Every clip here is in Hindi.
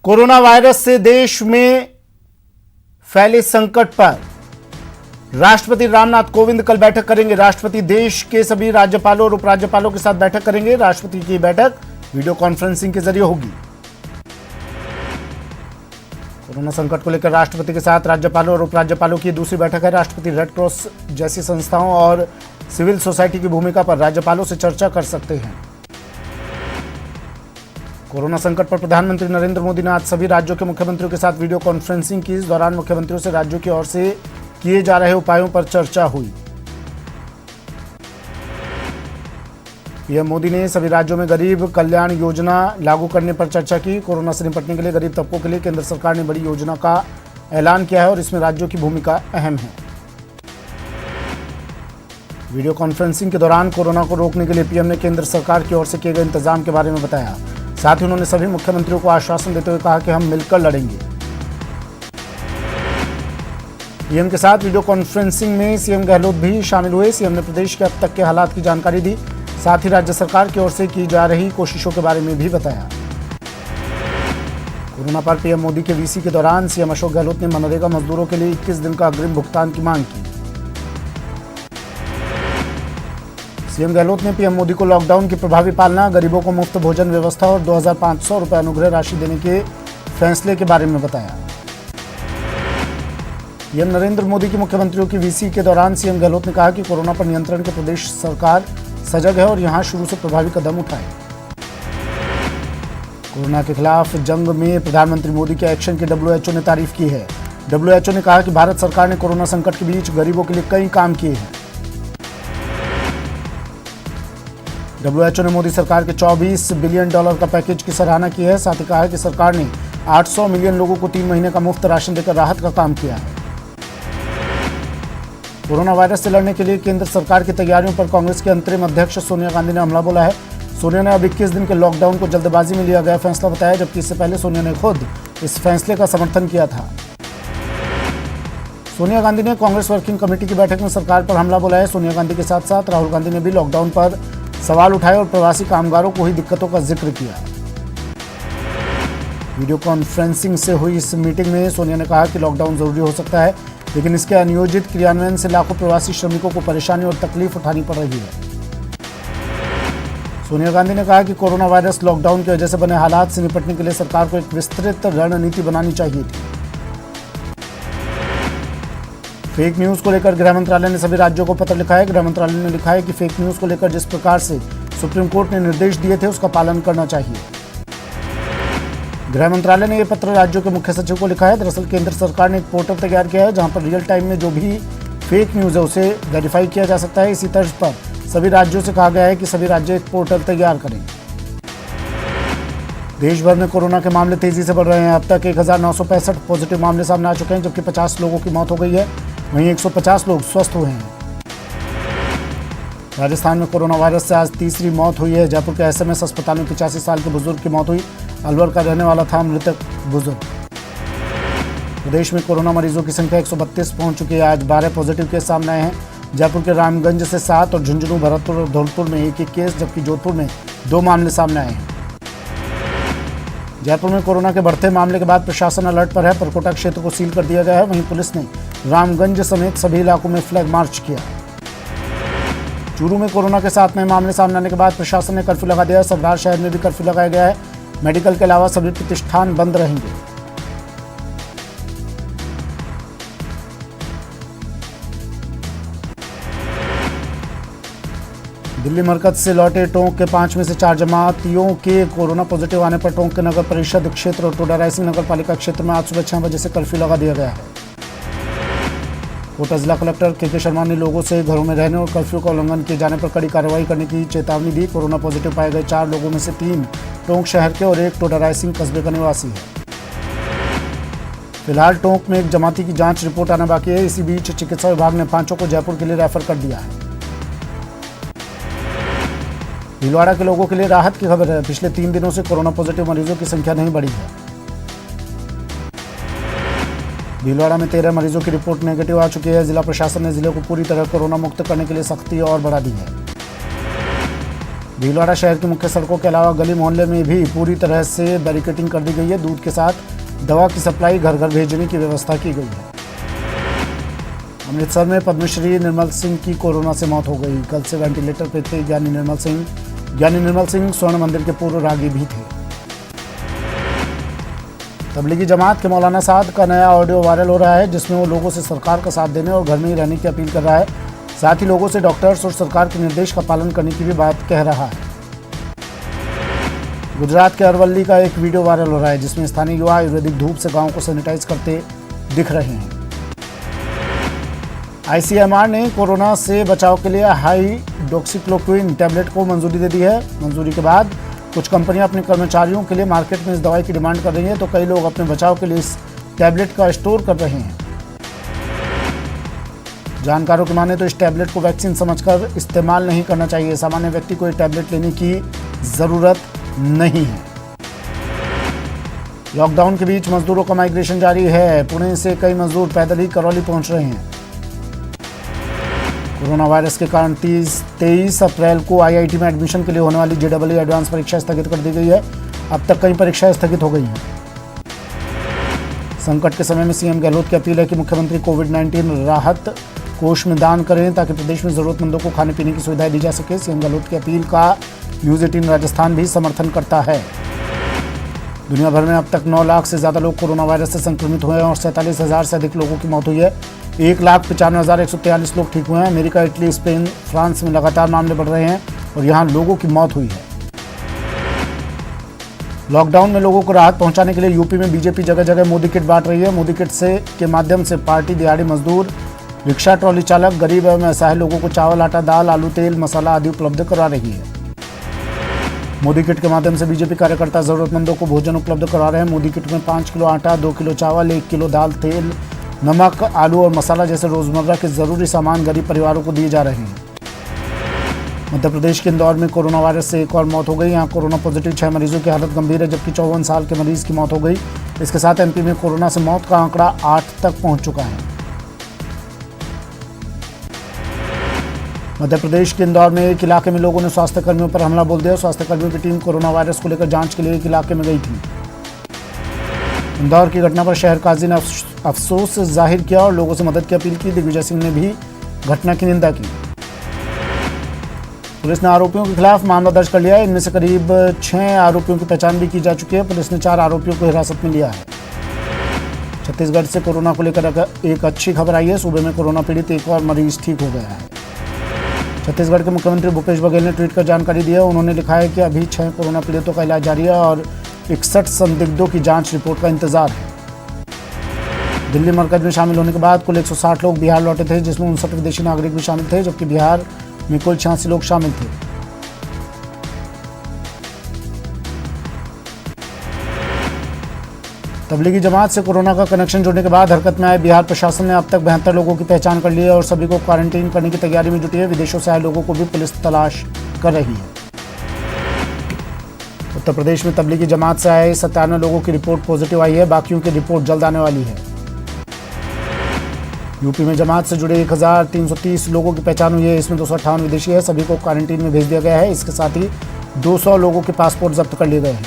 कोरोना वायरस से देश में फैले संकट पर राष्ट्रपति रामनाथ कोविंद कल बैठक करेंगे। राष्ट्रपति देश के सभी राज्यपालों और उपराज्यपालों के साथ बैठक करेंगे। राष्ट्रपति की बैठक वीडियो कॉन्फ्रेंसिंग के जरिए होगी। कोरोना संकट को लेकर राष्ट्रपति के साथ राज्यपालों और उपराज्यपालों की दूसरी बैठक है। राष्ट्रपति रेड क्रॉस जैसी संस्थाओं और सिविल सोसाइटी की भूमिका पर राज्यपालों से चर्चा कर सकते हैं। कोरोना संकट पर प्रधानमंत्री नरेंद्र मोदी ने आज सभी राज्यों के मुख्यमंत्रियों के साथ वीडियो कॉन्फ्रेंसिंग की। इस दौरान मुख्यमंत्रियों से राज्यों की ओर से किए जा रहे उपायों पर चर्चा हुई। पीएम मोदी ने सभी राज्यों में गरीब कल्याण योजना लागू करने पर चर्चा की। कोरोना से निपटने के लिए गरीब तबकों के लिए केंद्र सरकार ने बड़ी योजना का ऐलान किया है और इसमें राज्यों की भूमिका अहम है। वीडियो कॉन्फ्रेंसिंग के दौरान कोरोना को रोकने के लिए पीएम ने केंद्र सरकार की ओर से किए गए इंतजाम के बारे में बताया। साथ ही उन्होंने सभी मुख्यमंत्रियों को आश्वासन देते हुए कहा कि हम मिलकर लड़ेंगे। पीएम के साथ वीडियो कॉन्फ्रेंसिंग में सीएम गहलोत भी शामिल हुए। सीएम ने प्रदेश के अब तक के हालात की जानकारी दी। साथ ही राज्य सरकार की ओर से की जा रही कोशिशों के बारे में भी बताया। कोरोना पर पीएम मोदी के वीसी के दौरान सीएम अशोक गहलोत ने मनरेगा मजदूरों के लिए 21 दिन का अग्रिम भुगतान की मांग की। सीएम गहलोत ने पीएम मोदी को लॉकडाउन की प्रभावी पालना, गरीबों को मुफ्त भोजन व्यवस्था और 2500 रुपये अनुग्रह राशि देने के फैसले के बारे में बताया। पीएम नरेंद्र मोदी की मुख्यमंत्रियों की वीसी के दौरान सीएम गहलोत ने कहा कि कोरोना पर नियंत्रण के प्रदेश सरकार सजग है और यहां शुरू से प्रभावी कदम उठाए। कोरोना के खिलाफ जंग में प्रधानमंत्री मोदी के एक्शन की डब्ल्यूएचओ ने तारीफ की है। डब्ल्यूएचओ ने कहा कि भारत सरकार ने कोरोना संकट के बीच गरीबों के लिए कई काम किए हैं। डब्ल्यूएचओ ने मोदी सरकार के $24 बिलियन का पैकेज की सराहना की है। साथ ही कहा कि सरकार ने 800 मिलियन लोगों को 3 महीने का मुफ्त राशन देकर राहत का काम किया है। कोरोना वायरस से लड़ने के लिए केंद्र सरकार की तैयारियों पर कांग्रेस के अंतरिम अध्यक्ष सोनिया गांधी ने हमला बोला है। सोनिया ने अब 21 दिन के लॉकडाउन को जल्दबाजी में लिया गया फैसला बताया, जबकि इससे पहले सोनिया ने खुद इस फैसले का समर्थन किया था। सोनिया गांधी ने कांग्रेस वर्किंग कमेटी की बैठक में सरकार पर हमला बोला है। सोनिया गांधी के साथ साथ राहुल गांधी ने भी लॉकडाउन पर सवाल उठाए और प्रवासी कामगारों को हुई दिक्कतों का जिक्र किया। वीडियो कॉन्फ्रेंसिंग से हुई इस मीटिंग में सोनिया ने कहा कि लॉकडाउन जरूरी हो सकता है, लेकिन इसके अनियोजित क्रियान्वयन से लाखों प्रवासी श्रमिकों को परेशानी और तकलीफ उठानी पड़ रही है। सोनिया गांधी ने कहा कि कोरोना वायरस लॉकडाउन की वजह से बने हालात से निपटने के लिए सरकार को एक विस्तृत रणनीति बनानी चाहिए थी। फेक न्यूज को लेकर गृह मंत्रालय ने सभी राज्यों को पत्र लिखा है। गृह मंत्रालय ने लिखा है कि फेक न्यूज को लेकर जिस प्रकार से सुप्रीम कोर्ट ने निर्देश दिए थे उसका पालन करना चाहिए। गृह मंत्रालय ने यह पत्र राज्यों के मुख्य सचिव को लिखा है। दरअसल केंद्र सरकार ने एक पोर्टल तैयार किया है जहां पर रियल टाइम में जो भी फेक न्यूज है उसे वेरीफाई किया जा सकता है। इसी तर्ज पर सभी राज्यों से कहा गया है कि सभी राज्य एक पोर्टल तैयार करें। देश भर में कोरोना के मामले तेजी से बढ़ रहे हैं। अब तक 1965 पॉजिटिव मामले सामने आ चुके हैं, जबकि 50 लोगों की मौत हो गई है। वहीं 150 लोग स्वस्थ हुए हैं। राजस्थान में कोरोना वायरस से आज तीसरी मौत हुई है। जयपुर के एसएमएस अस्पताल में 85 साल के बुजुर्ग की मौत हुई। अलवर का रहने वाला था मृतक बुजुर्ग। प्रदेश में कोरोना मरीजों की संख्या 132 पहुंच चुकी है। आज 12 पॉजिटिव केस सामने आए हैं। जयपुर के रामगंज से 7 और झुंझुनू, भरतपुर और धौलपुर में 1-1 केस, जबकि जोधपुर में 2 मामले सामने आए हैं। जयपुर में कोरोना के बढ़ते मामले के बाद प्रशासन अलर्ट पर है। परकोटा क्षेत्र को सील कर दिया गया है। वहीं पुलिस ने रामगंज समेत सभी इलाकों में फ्लैग मार्च किया। चूरू में कोरोना के 7 नए मामले सामने आने के बाद प्रशासन ने कर्फ्यू लगा दिया है। सरदार शहर में भी कर्फ्यू लगाया गया है। मेडिकल के अलावा सभी प्रतिष्ठान बंद रहेंगे। दिल्ली मरकज से लौटे टोंक के 5 में से 4 जमातियों के कोरोना पॉजिटिव आने पर टोंक के नगर परिषद क्षेत्र और टोडा रायसिंह नगर पालिका क्षेत्र में आज सुबह 6 बजे से कर्फ्यू लगा दिया गया है। कोटा जिला कलेक्टर के शर्मा ने लोगों से घरों में रहने और कर्फ्यू का उल्लंघन किए जाने पर कड़ी कार्रवाई करने की चेतावनी दी। कोरोना पॉजिटिव पाए गए 4 लोगों में से 3 टोंक शहर के और 1 टोडा रायसिंह कस्बे का निवासी है। फिलहाल टोंक में एक जमाती की जांच रिपोर्ट आना बाकी है। इसी बीच चिकित्सा विभाग ने 5 को जयपुर के लिए रेफर कर दिया है। भीलवाड़ा के लोगों के लिए राहत की खबर है। पिछले 3 दिनों से कोरोना पॉजिटिव मरीजों की संख्या नहीं बढ़ी है। भीलवाड़ा में 13 मरीजों की रिपोर्ट नेगेटिव आ चुकी है। जिला प्रशासन ने जिले को पूरी तरह कोरोना मुक्त करने के लिए सख्ती और बढ़ा दी है। भीलवाड़ा शहर की मुख्य सड़कों के अलावा गली मोहल्ले में भी पूरी तरह से बैरिकेडिंग कर दी गई है। दूध के साथ दवा की सप्लाई घर घर भेजने की व्यवस्था की गई है। अमृतसर में पद्मश्री निर्मल सिंह की कोरोना से मौत हो गई। कल से वेंटिलेटर पर थे ज्ञानी निर्मल सिंह स्वर्ण मंदिर के पूर्व रागी भी थे। तबलीगी जमात के मौलाना साद का नया ऑडियो वायरल हो रहा है, जिसमें वो लोगों से सरकार का साथ देने और घर में ही रहने की अपील कर रहा है। साथ ही लोगों से डॉक्टर्स और सरकार के निर्देश का पालन करने की भी बात कह रहा है। गुजरात के अरवल्ली का एक वीडियो वायरल हो रहा है, जिसमें स्थानीय युवा आयुर्वेदिक धूप से गांव को सैनिटाइज करते दिख रहे हैं। आईसीएमआर ने कोरोना से बचाव के लिए हाइड्रोक्सीक्लोरोक्विन टैबलेट को मंजूरी दे दी है। मंजूरी के बाद कुछ कंपनियां अपने कर्मचारियों के लिए मार्केट में इस दवाई की डिमांड कर रही हैं, तो कई लोग अपने बचाव के लिए इस टैबलेट का स्टोर कर रहे हैं। जानकारों की माने तो इस टैबलेट को वैक्सीन समझकर इस्तेमाल नहीं करना चाहिए। सामान्य व्यक्ति को ये टैबलेट लेने की जरूरत नहीं है। लॉकडाउन के बीच मजदूरों का माइग्रेशन जारी है। पुणे से कई मजदूर पैदल ही करौली पहुंच रहे हैं। कोरोना वायरस के कारण 23 अप्रैल को आईआईटी में एडमिशन के लिए होने वाली जेईई एडवांस परीक्षा स्थगित कर दी गई है। अब तक कई परीक्षाएं स्थगित हो गई हैं। संकट के समय में सीएम गहलोत की अपील है कि मुख्यमंत्री कोविड-19 राहत कोष में दान करें, ताकि प्रदेश में जरूरतमंदों को खाने पीने की सुविधाएं दी जा सके। सीएम गहलोत की अपील का न्यूज 18 राजस्थान भी समर्थन करता है। दुनिया भर में अब तक 9 लाख से ज्यादा लोग कोरोना वायरस से संक्रमित हुए हैं और 47,000 से अधिक लोगों की मौत हुई है। 1,95,143 लोग ठीक हुए हैं। अमेरिका, इटली, स्पेन, फ्रांस में लगातार मामले बढ़ रहे हैं और यहां लोगों की मौत हुई है। लॉकडाउन में लोगों को राहत पहुंचाने के लिए यूपी में बीजेपी जगह जगह मोदी किट बांट रही है। मोदी किट के माध्यम से पार्टी दिहाड़ी मजदूर, रिक्शा ट्रॉली चालक, गरीब एवं असहाय लोगों को चावल, आटा, दाल, आलू, तेल, मसाला आदि उपलब्ध करा रही है। मोदी किट के माध्यम से बीजेपी कार्यकर्ता जरूरतमंदों को भोजन उपलब्ध करा रहे हैं। मोदी किट में 5 किलो आटा, 2 किलो चावल, 1 किलो दाल, तेल, नमक, आलू और मसाला जैसे रोजमर्रा के जरूरी सामान गरीब परिवारों को दिए जा रहे हैं। मध्य प्रदेश के इंदौर में कोरोना वायरस से एक और मौत हो गई। यहाँ कोरोना पॉजिटिव 6 मरीजों की हालत गंभीर है, जबकि 54 साल के मरीज की मौत हो गई। इसके साथ एमपी में कोरोना से मौत का आंकड़ा 8 तक पहुंच चुका है। मध्य प्रदेश के इंदौर में एक इलाके में लोगों ने स्वास्थ्य कर्मियों पर हमला बोल दिया। स्वास्थ्य कर्मियों की टीम कोरोना वायरस को लेकर जांच के लिए एक इलाके में गई थी। इंदौर की घटना पर शहर काजी ने अफसोस जाहिर किया और लोगों से मदद की अपील की। दिग्विजय सिंह ने भी घटना की निंदा की। पुलिस ने आरोपियों के खिलाफ मामला दर्ज कर लिया है। इनमें से करीब 6 आरोपियों की पहचान भी की जा चुकी है। पुलिस ने 4 आरोपियों को हिरासत में लिया है। छत्तीसगढ़ से कोरोना को लेकर एक अच्छी खबर आई है। सूबे में कोरोना पीड़ित एक और मरीज ठीक हो गया है। छत्तीसगढ़ के मुख्यमंत्री भूपेश बघेल ने ट्वीट कर जानकारी दी है। उन्होंने लिखा है कि अभी 6 कोरोना पीड़ितों का इलाज जारी है और 61 संदिग्धों की जांच रिपोर्ट का इंतजार है। दिल्ली मरकज में शामिल होने के बाद कुल 160 लोग बिहार लौटे थे, जिसमें 59 विदेशी नागरिक भी शामिल थे, जबकि बिहार में कुल 86 लोग शामिल थे। तबलीगी जमात से कोरोना का कनेक्शन जोड़ने के बाद हरकत में आए बिहार प्रशासन ने अब तक 72 लोगों की पहचान कर ली है और सभी को क्वारंटीन करने की तैयारी में जुटी है। विदेशों से आए लोगों को भी पुलिस तलाश कर रही है। उत्तर प्रदेश में तबलीगी जमात से आए 97 लोगों की रिपोर्ट पॉजिटिव आई है। बाकियों की रिपोर्ट जल्द आने वाली है। यूपी में जमात से जुड़े 1330 लोगों की पहचान हुई है। इसमें 258 विदेशी है। सभी को क्वारंटीन में भेज दिया गया है। इसके साथ ही 200 लोगों के पासपोर्ट जब्त कर लिए गए हैं।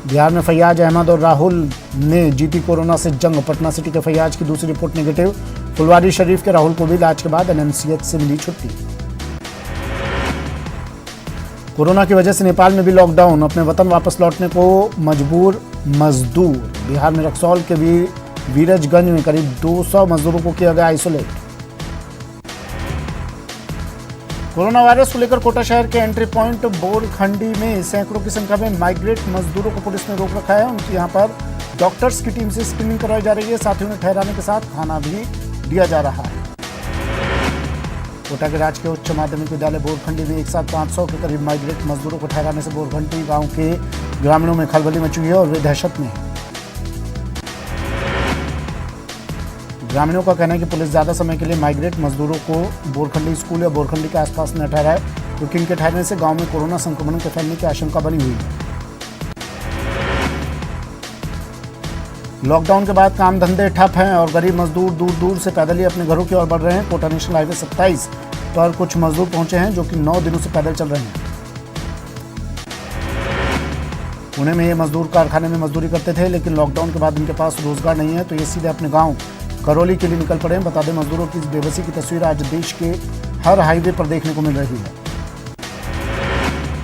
बिहार में फैयाज अहमद और राहुल ने जीती कोरोना से जंग। पटना सिटी के फैयाज की दूसरी रिपोर्ट नेगेटिव। फुलवारी शरीफ के राहुल को भी इलाज के बाद एनएमसीएच से मिली छुट्टी। कोरोना की वजह से नेपाल में भी लॉकडाउन। अपने वतन वापस लौटने को मजबूर मजदूर। बिहार में रक्सौल के वीरजगंज में करीब 200 मजदूरों को किया गया आइसोलेट। कोरोना वायरस को लेकर कोटा शहर के एंट्री पॉइंट बोरखंडी में सैकड़ों की संख्या में माइग्रेट मजदूरों को पुलिस ने रोक रखा है। उनकी यहां पर डॉक्टर्स की टीम से स्क्रीनिंग करवाई जा रही है। साथ ही उन्हें ठहराने के साथ खाना भी दिया जा रहा है। कोटा के राजकीय उच्च माध्यमिक विद्यालय बोरखंडी में एक साथ 500 के करीब माइग्रेट मजदूरों को ठहराने से बोरखंडी गांव के ग्रामीणों में खलबली मची हुई है और वे दहशत में हैं। ग्रामीणों का कहना है कि पुलिस ज्यादा समय के लिए माइग्रेट मजदूरों को बोरखंडी स्कूल या बोरखंडी के आसपास न ठहराए, क्योंकि इनके ठहरने से गांव में कोरोना संक्रमण के फैलने की आशंका बनी हुई है। लॉकडाउन के बाद काम धंधे ठप हैं और गरीब मजदूर दूर दूर से पैदल ही अपने घरों की ओर बढ़ रहे हैं। कोटा नेशनल हाईवे 27 पर कुछ मजदूर पहुंचे हैं जो कि 9 दिनों से पैदल चल रहे हैं। पुणे में ये मजदूर कारखाने में मजदूरी करते थे, लेकिन लॉकडाउन के बाद इनके पास रोजगार नहीं है, तो ये सीधे अपने गांव करौली के लिए निकल पड़े हैं। बता दें, मजदूरों की इस बेबसी की तस्वीर आज देश के हर हाईवे पर देखने को मिल रही है।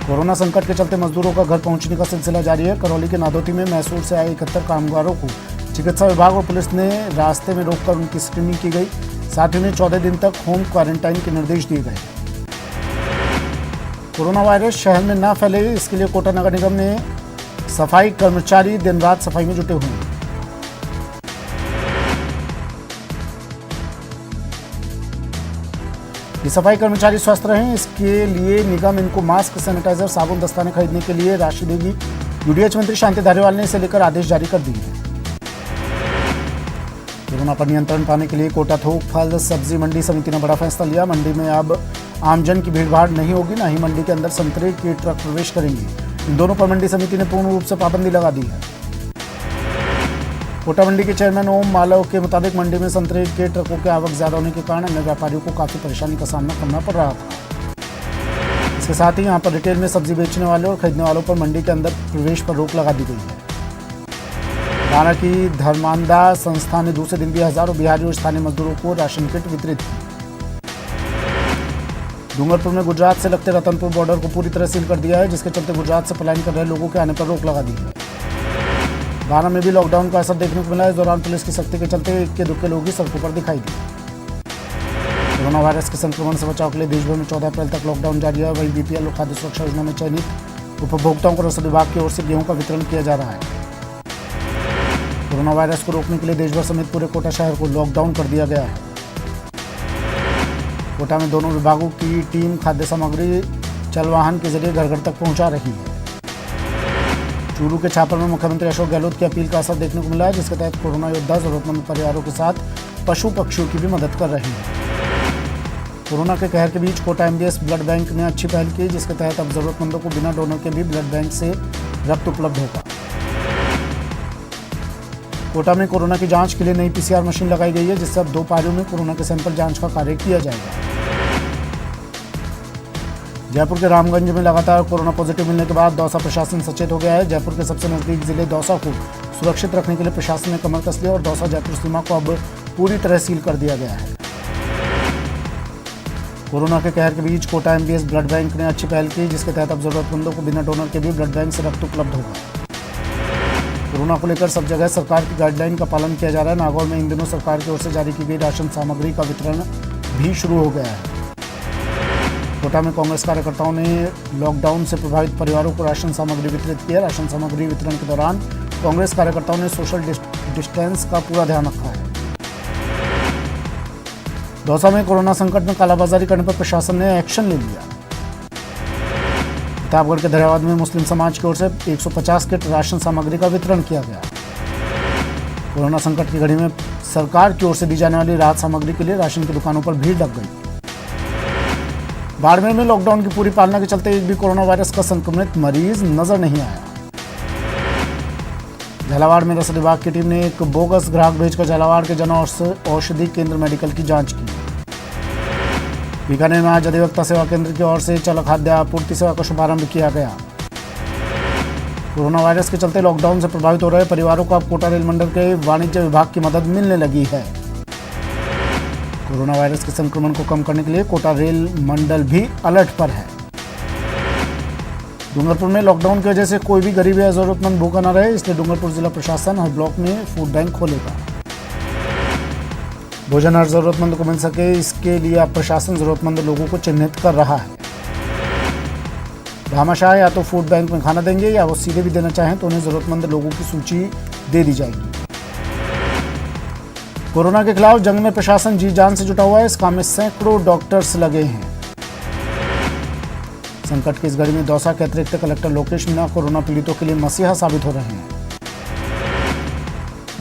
कोरोना संकट के चलते मजदूरों का घर पहुंचने का सिलसिला जारी है। करौली के नादौती में मैसूर से आए 71 कामगारों को चिकित्सा विभाग और पुलिस ने रास्ते में रोककर उनकी स्क्रीनिंग की गई। साथ ही उन्हें 14 दिन तक होम क्वारंटाइन के निर्देश दिए गए। कोरोना वायरस शहर में न फैले, इसके लिए कोटा नगर निगम ने सफाई कर्मचारी दिन रात सफाई में जुटे हुए हैं। ये सफाई कर्मचारी स्वस्थ रहें, इसके लिए निगम इनको मास्क, सैनिटाइजर, साबुन, दस्ताने खरीदने के लिए राशि देगी। यूडीएच मंत्री शांति धारीवाल ने इसे लेकर आदेश जारी कर दिए हैं। कोरोना पर नियंत्रण पाने के लिए कोटा थोक फल सब्जी मंडी समिति ने बड़ा फैसला लिया। मंडी में अब आमजन की भीड़भाड़ नहीं होगी, न ही मंडी के अंदर संतरे के ट्रक प्रवेश करेंगे। इन दोनों पर मंडी समिति ने पूर्ण रूप से पाबंदी लगा दी है। कोटा मंडी के चेयरमैन ओम मालव के मुताबिक मंडी में संतरे के ट्रकों की आवक ज्यादा होने के कारण अन्य व्यापारियों को काफी परेशानी का सामना करना पड़ रहा था। इसके साथ ही यहां पर रिटेल में सब्जी बेचने वाले और खरीदने वालों पर मंडी के अंदर प्रवेश पर रोक लगा दी गई है। बारा की धर्मांधा संस्था ने दूसरे दिन भी हजारों बिहारी और स्थानीय मजदूरों को राशन किट वितरित की। डूंगरपुर में गुजरात से लगते रतनपुर बॉर्डर को पूरी तरह सील कर दिया है, जिसके चलते गुजरात से पलायन कर रहे लोगों के आने पर रोक लगा दी है। बारा में भी लॉकडाउन का असर देखने को मिला। इस दौरान पुलिस की सख्ती के चलते इक्के दुक्के लोग ही सड़कों पर दिखाई दिए। कोरोना वायरस के संक्रमण से बचाव के लिए देश भर में 14 अप्रैल तक लॉकडाउन जारी है। वहीं बीपीएल और खाद्य सुरक्षा योजना में चयनित उपभोक्ताओं को रसद विभाग की ओर से गेहूं का वितरण किया जा रहा है। कोरोना वायरस को रोकने के लिए देश भर समेत पूरे कोटा शहर को लॉकडाउन कर दिया गया है। कोटा में दोनों विभागों की टीम खाद्य सामग्री चल वाहन के जरिए घर घर तक पहुंचा रही है। चूरू के छापर में मुख्यमंत्री अशोक गहलोत की अपील का असर देखने को मिला है, जिसके तहत कोरोना योद्धा जरूरतमंद परिवारों के साथ पशु पक्षियों की भी मदद कर रहे हैं। कोरोना के कहर के बीच कोटा एमबीएस ब्लड बैंक ने अच्छी पहल की, जिसके तहत अब जरूरतमंदों को बिना डोनर के भी ब्लड बैंक से रक्त उपलब्ध होगा। कोटा में कोरोना की जांच के लिए नई पीसीआर मशीन लगाई गई है, जिससे अब 2 पारियों में कोरोना के सैंपल जांच का कार्य किया जाएगा। जयपुर के रामगंज में लगातार कोरोना पॉजिटिव मिलने के बाद दौसा प्रशासन सचेत हो गया है। जयपुर के सबसे नजदीक जिले दौसा को सुरक्षित रखने के लिए प्रशासन ने कमर कस लिया और दौसा जयपुर सीमा को अब पूरी तरह सील कर दिया गया है। कोरोना के कहर के बीच कोटा एमबीएस ब्लड बैंक ने अच्छी पहल की, जिसके तहत अब जरूरतमंदों को बिना डोनर के भी ब्लड बैंक से रक्त उपलब्ध होगा। कोरोना को लेकर सब जगह सरकार की गाइडलाइन का पालन किया जा रहा है। नागौर में इन दिनों सरकार की ओर से जारी की गई राशन सामग्री का वितरण भी शुरू हो गया है। कोटा में कांग्रेस कार्यकर्ताओं ने लॉकडाउन से प्रभावित परिवारों को राशन सामग्री वितरित की है। राशन सामग्री वितरण के दौरान कांग्रेस कार्यकर्ताओं ने सोशल डिस्टेंस का पूरा ध्यान रखा है। दौसा में कोरोना संकट में कालाबाजारी करने पर प्रशासन ने एक्शन ले लिया। प्रतापगढ़ के दरियावाद में मुस्लिम समाज की ओर से 150 किट राशन सामग्री का वितरण किया गया। कोरोना संकट की घड़ी में सरकार की ओर से दी जाने वाली राहत सामग्री के लिए राशन की दुकानों पर भीड़ लग गई। बाड़मेर में लॉकडाउन की पूरी पालना के चलते एक भी कोरोना वायरस का संक्रमित मरीज नजर नहीं आया। झालावाड़ में रसद विभाग की टीम ने एक बोगस ग्राहक भेजकर झालावाड़ के जन औषधि केंद्र मेडिकल की जांच की। बीकानेर में आज अधिवक्ता सेवा केंद्र की ओर से चल खाद्य आपूर्ति सेवा का शुभारंभ किया गया। कोरोना वायरस के चलते लॉकडाउन से प्रभावित हो रहे परिवारों को अब कोटा रेल मंडल के वाणिज्य विभाग की मदद मिलने लगी है। कोरोना वायरस के संक्रमण को कम करने के लिए कोटा रेल मंडल भी अलर्ट पर है। डूंगरपुर में लॉकडाउन की वजह से कोई भी गरीब या जरूरतमंद भूखा न रहे, इसलिए डूंगरपुर जिला प्रशासन हर ब्लॉक में फूड बैंक खोलेगा। भोजन हर जरूरतमंद को मिल सके, इसके लिए अब प्रशासन जरूरतमंद लोगों को चिन्हित कर रहा है। भामाशाह या तो फूड बैंक में खाना देंगे या वो सीधे भी देना चाहें तो उन्हें जरूरतमंद लोगों की सूची दे दी जाएगी। कोरोना के खिलाफ जंग में प्रशासन जी जान से जुटा हुआ है। इस काम में सैकड़ों डॉक्टर्स लगे हैं। संकट की इस घड़ी में दौसा के अतिरिक्त कलेक्टर लोकेश मीणा कोरोना पीड़ितों के लिए मसीहा साबित हो रहे हैं।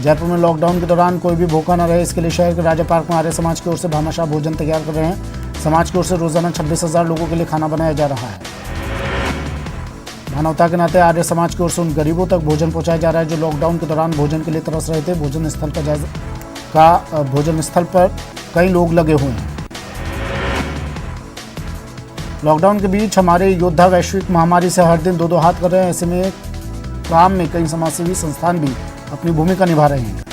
जयपुर में लॉकडाउन के दौरान कोई भी भूखा न रहे, इसके लिए शहर के राजा पार्क में आर्य समाज की ओर से भामाशाह भोजन तैयार कर रहे हैं। समाज की ओर से रोजाना 26,000 लोगों के लिए खाना बनाया जा रहा है। मानवता के नाते आर्य समाज की ओर से उन गरीबों तक भोजन पहुंचाया जा रहा है जो लॉकडाउन के दौरान भोजन के लिए तरस रहे थे। भोजन स्थल पर कई लोग लगे हुए हैं। लॉकडाउन के बीच हमारे योद्धा वैश्विक महामारी से हर दिन दो हाथ कर रहे हैं। ऐसे में काम में कई समाजसेवी संस्थान भी अपनी भूमिका निभा रहे हैं।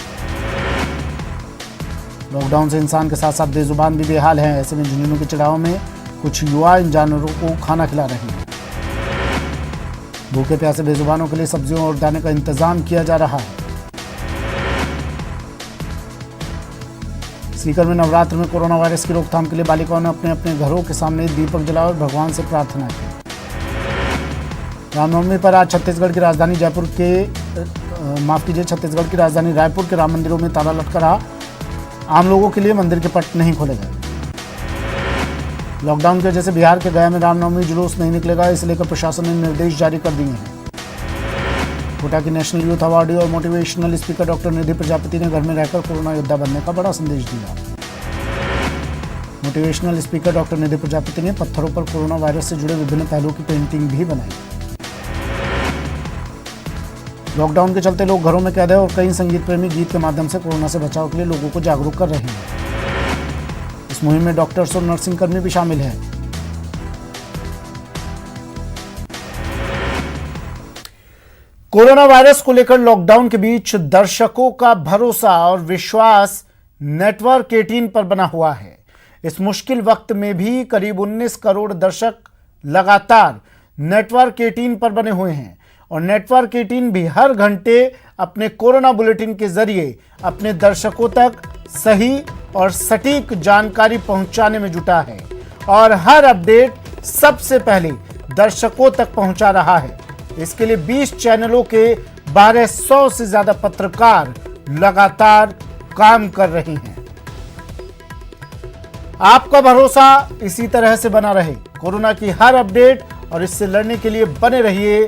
लॉकडाउन से इंसान के साथ साथ बेजुबान भी बेहाल हैं। ऐसे में झुंझुनू के चढ़ाव में कुछ युवा इन जानवरों को खाना खिला रहे हैं। भूखे प्यासे बेजुबानों के लिए सब्जियों और दाने का इंतजाम किया जा रहा है। सीकर में नवरात्र में कोरोना वायरस की रोकथाम के लिए बालिकाओं ने अपने अपने घरों के सामने दीपक जलाए और भगवान से प्रार्थना की। रामनवमी पर आज छत्तीसगढ़ की राजधानी रायपुर के राम मंदिरों में ताला लटका रहा। आम लोगों के लिए मंदिर के पट नहीं खोले गए। लॉकडाउन की वजह से बिहार के गया में रामनवमी जुलूस नहीं निकलेगा, इसे लेकर प्रशासन ने निर्देश जारी कर दिए हैं। कोटा की नेशनल यूथ अवार्डी और मोटिवेशनल स्पीकर डॉक्टर निधि प्रजापति ने घर में रहकर कोरोना योद्धा बनने का बड़ा संदेश दिया। मोटिवेशनल स्पीकर डॉक्टर निधि प्रजापति ने पत्थरों पर कोरोना वायरस से जुड़े विभिन्न पहलुओं की पेंटिंग भी बनाई। लॉकडाउन के चलते लोग घरों में कैद है और कई संगीत प्रेमी गीत के माध्यम से कोरोना से बचाव के लिए लोगों को जागरूक कर रहे हैं। इस मुहिम में डॉक्टर्स और नर्सिंग कर्मी भी शामिल हैं। कोरोना वायरस को लेकर लॉकडाउन के बीच दर्शकों का भरोसा और विश्वास नेटवर्क 18 पर बना हुआ है। इस मुश्किल वक्त में भी करीब 19 करोड़ दर्शक लगातार नेटवर्क 18 पर बने हुए हैं और नेटवर्क 18 भी हर घंटे अपने कोरोना बुलेटिन के जरिए अपने दर्शकों तक सही और सटीक जानकारी पहुंचाने में जुटा है और हर अपडेट सबसे पहले दर्शकों तक पहुंचा रहा है। इसके लिए 20 चैनलों के 1200 से ज्यादा पत्रकार लगातार काम कर रहे हैं। आपका भरोसा इसी तरह से बना रहे। कोरोना की हर अपडेट और इससे लड़ने के लिए बने रहिए